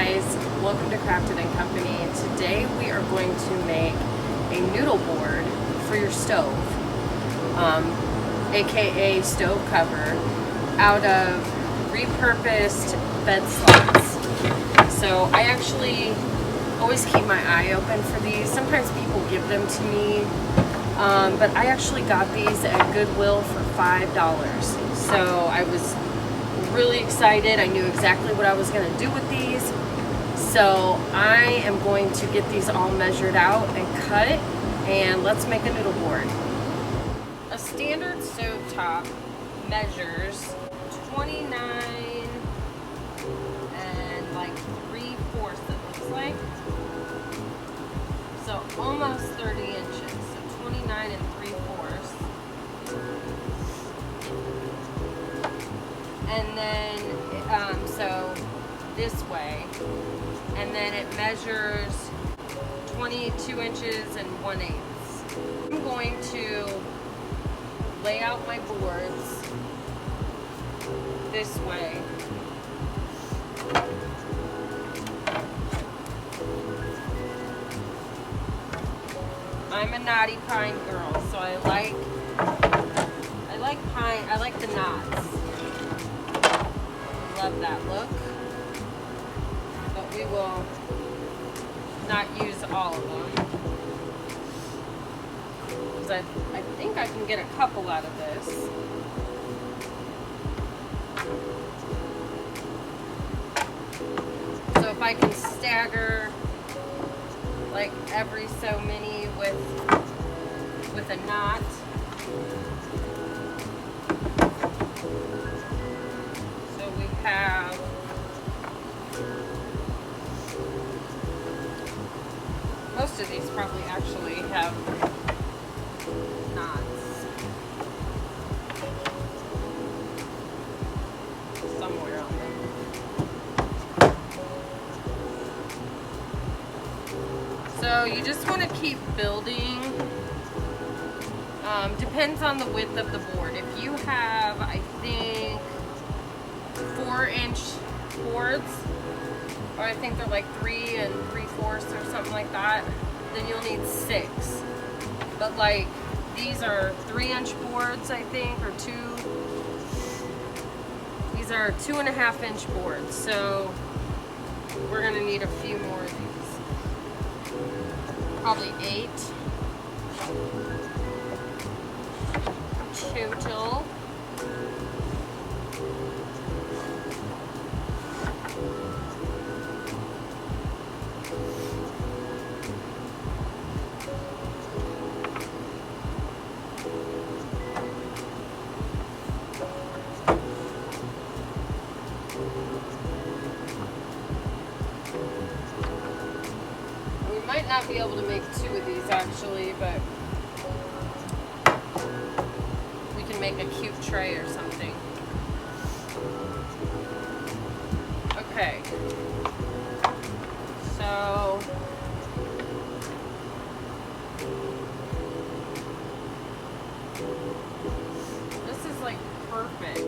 guys, welcome to Crafted & Company. Today we are going to make a noodle board for your stove, aka stove cover, out of repurposed bed slats. So I actually always keep my eye open for these. Sometimes people give them to me, but I actually got these at Goodwill for $5. So I was really excited. I knew exactly what I was going to do with these. So I am going to get these all measured out and cut, and let's make a noodle board. A standard stovetop measures 29 and like 3/4, it looks like. So almost 30 inches. So 29 and 3/4. And then, so this way, and then it measures 22 inches and 1/8. I'm going to lay out my boards this way. I'm a knotty pine girl, so I like pine. I like the knots. Love that look, but we will not use all of them because I think I can get a couple out of this. So if I can stagger like every so many with a knot. Have most of these probably actually have knots somewhere on them. So you just want to keep building. Depends on the width of the board. If you have, I think, 4-inch boards, or I think they're like 3 3/4 or something like that, then you'll need 6. But like these are 3-inch boards, I think, or 2. These are 2.5-inch boards, so we're gonna need a few more of these. Probably 8 total. Might not be able to make 2 of these actually, but we can make a cute tray or something. Okay, so this is like perfect.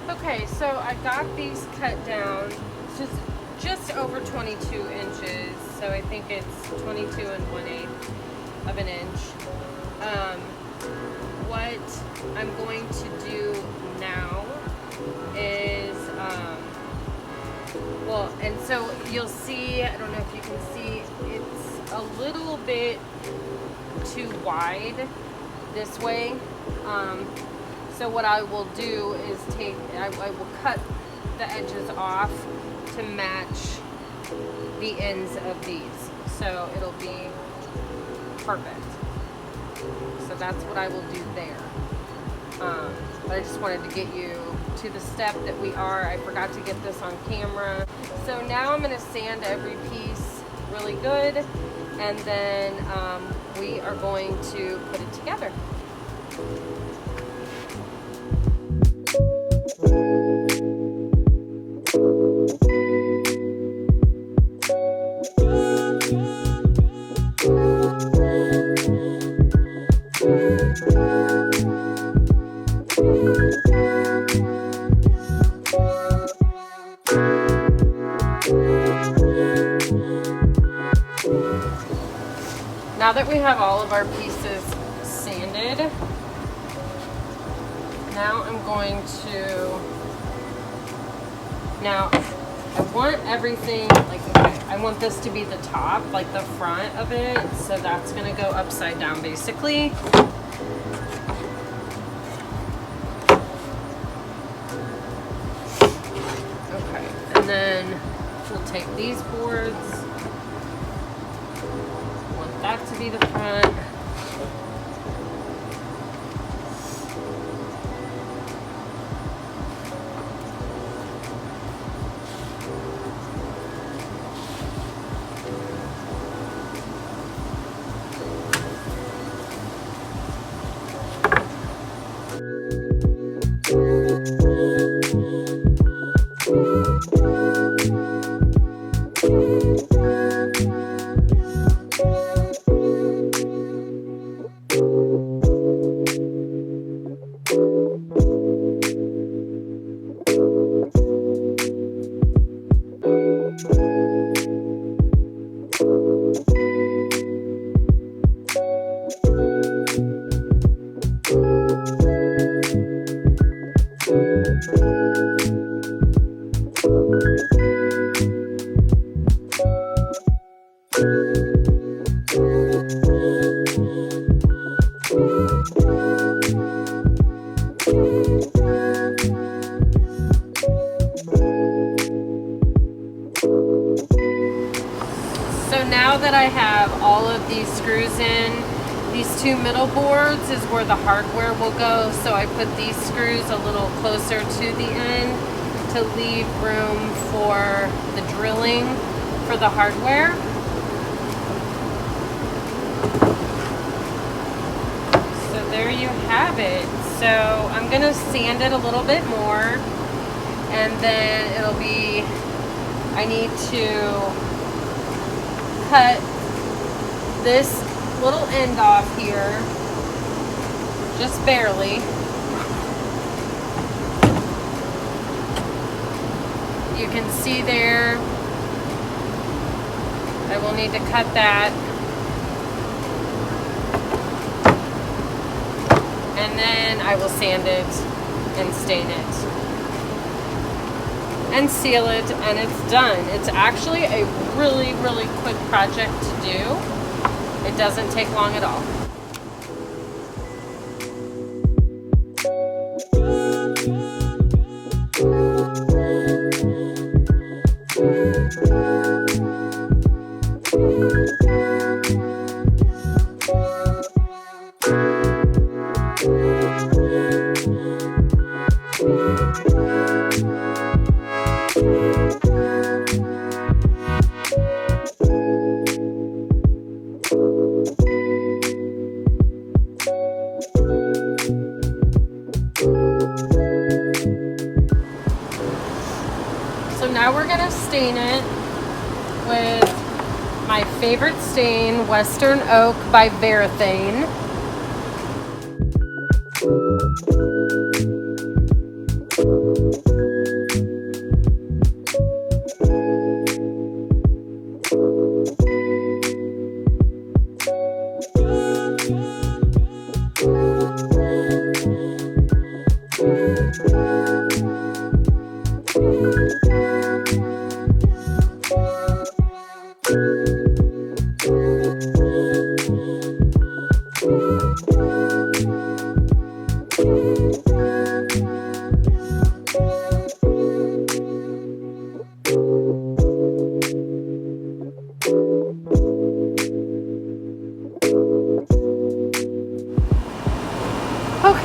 Okay, so I got these cut down just over 22 inches, so I think it's 22 and 1/8 of an inch. What I'm going to do now is, well, and so you'll see, I don't know if you can see, it's a little bit too wide this way. So what I will do is I will cut the edges off to match the ends of these. So it'll be perfect. So that's what I will do there. But I just wanted to get you to the step that we are. I forgot to get this on camera. So now I'm gonna sand every piece really good, and then we are going to put it together. Now that we have all of our pieces sanded, now I'm going to, now I want everything, like, okay, I want this to be the top, like the front of it, so that's gonna go upside down basically. Okay, and then we'll take these boards, that to be the front. So now that I have all of these screws in, these two middle boards is where the hardware will go. So I put these screws a little closer to the end to leave room for the drilling for the hardware. So there you have it. So I'm gonna sand it a little bit more, and then it'll be, I need to cut this little end off here, just barely. You can see there, I will need to cut that. And then I will sand it and stain it and seal it, and it's done. It's actually a really, really quick project to do. It doesn't take long at all. Now we're gonna stain it with my favorite stain, Western Oak by Varathane.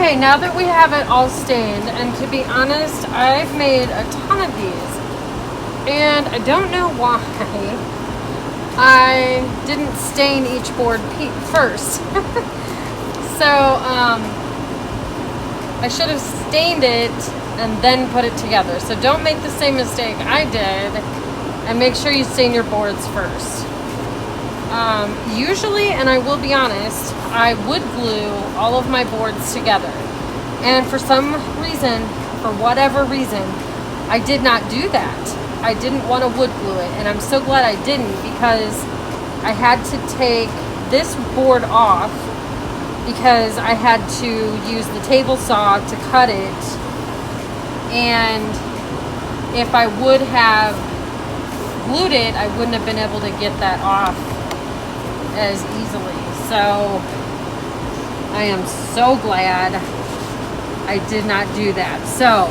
Okay, now that we have it all stained, and to be honest, I've made a ton of these, and I don't know why I didn't stain each board first. So, I should have stained it and then put it together. So don't make the same mistake I did, and make sure you stain your boards first. Usually, and I will be honest, I would glue all of my boards together. And for some reason, for whatever reason, I did not do that. I didn't want to wood glue it, and I'm so glad I didn't, because I had to take this board off because I had to use the table saw to cut it, and if I would have glued it, I wouldn't have been able to get that off as easily. So I am so glad I did not do that. So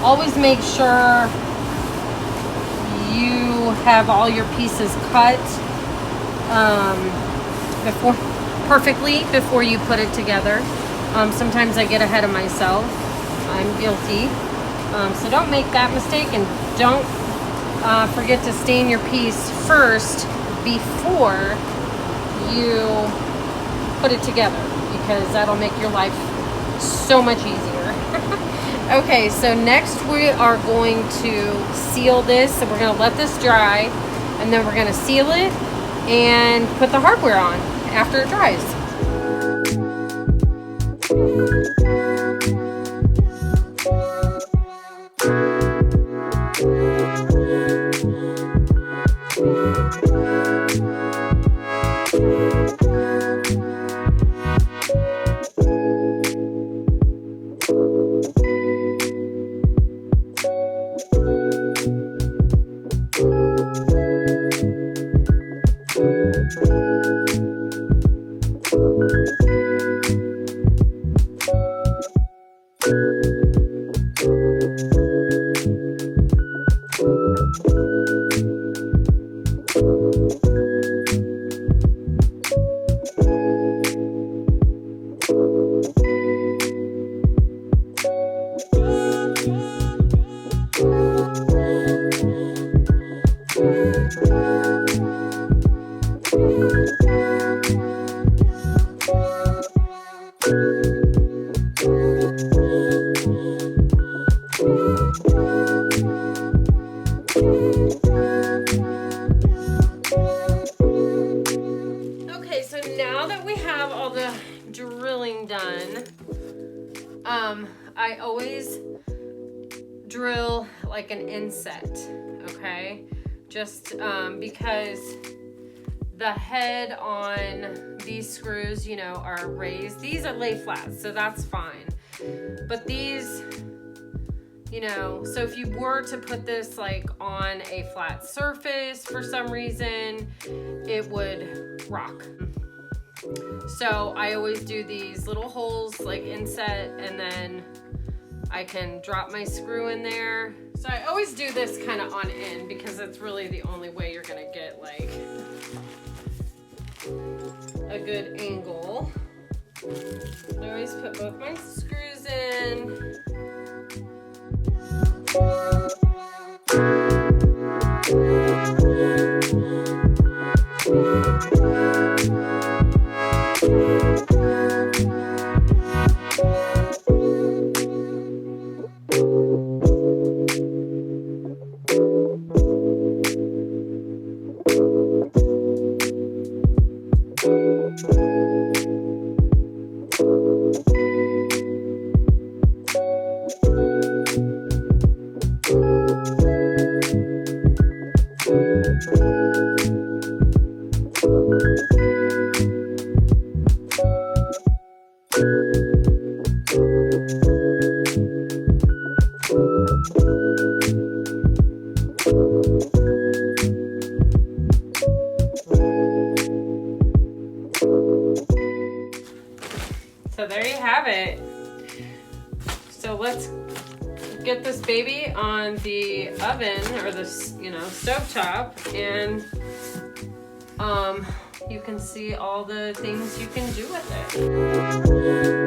always make sure you have all your pieces cut before you put it together. Sometimes I get ahead of myself. I'm guilty. So don't make that mistake, and don't forget to stain your piece first before you put it together, because that'll make your life so much easier. Okay, so next we are going to seal this. So we're going to let this dry, and then we're going to seal it and put the hardware on after it dries. I always drill like an inset, okay? Just because the head on these screws, you know, are raised. These are lay flats, so that's fine. But these, you know, so if you were to put this like on a flat surface for some reason, it would rock. So I always do these little holes like inset, and then I can drop my screw in there. So I always do this kind of on end because it's really the only way you're gonna get like a good angle. I always put both my screws in. So there you have it. So let's get this baby on the oven or the, you know, stovetop, and you can see all the things you can do with it.